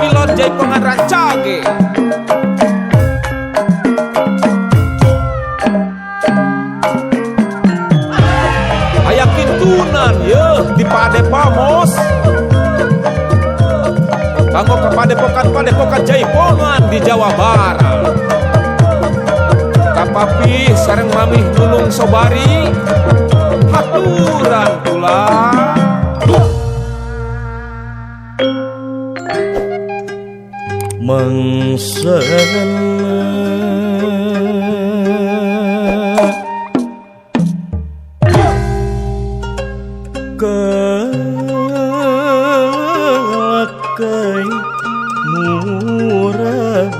Pilot Jaipongan Rancage. Aya kintunan yeuh di Padepamos. Kanggo kepadepokan Jaipongan di Jawa Barat. Kapapi sareng mamih nulung sobari haturan tulang. Mangsana kalakai murad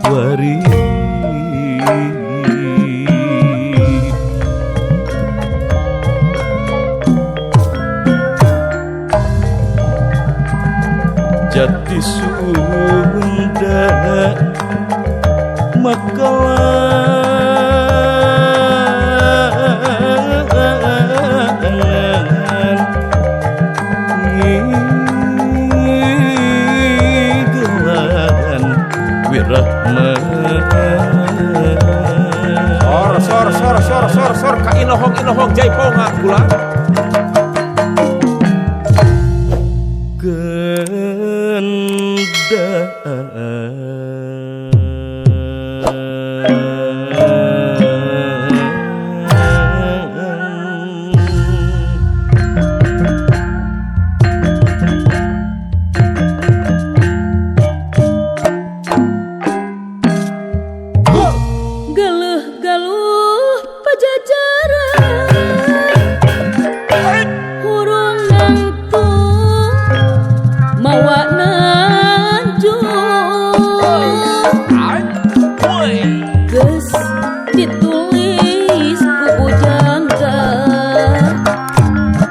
wari Jati Sunda Makalangan Ngigelagan Wirahman Sor ka inohong Jaipongan kula. Galuh Pajajaran hurung nangtung mawa geus ditulis ku Pujangga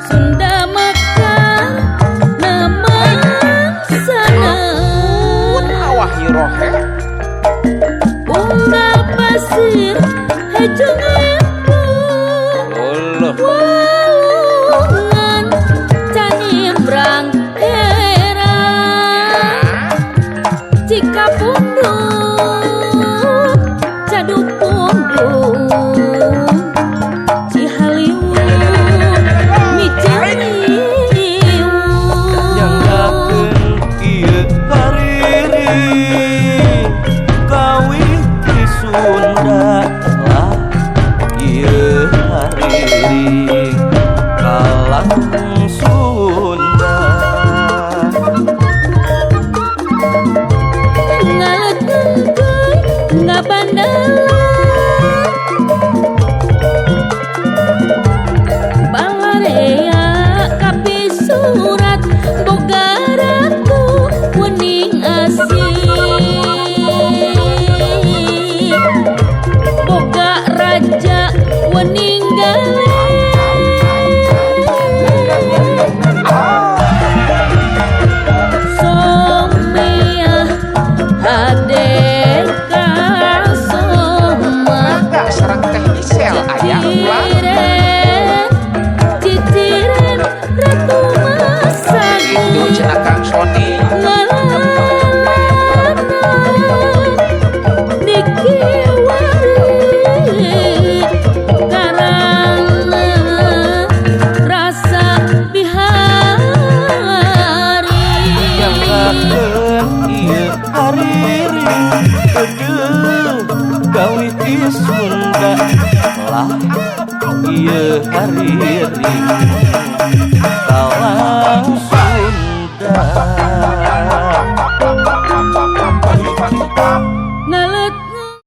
Sunda Mekar namangsana Awah hirohe unggal pasir hejeng walungan canimbrang herang jika pundung cadu pundung Cihaliwung Mijeriwung nyanggakeun ieu hariri kawih ti Sunda lah ieu hariri kalang Sunda ngalegengkeun ngabandala balarea kapi surat boga ratu wening asih boga raja wening gale someah hadeka somah sareng Teh Misel aya kula. ciciren ratu masagi Itu cenah Kang Sony. niki wari karana rasa bihari nyanggakeun ieu hariri aduh gawe ti Sunda lah ieu hariri kalang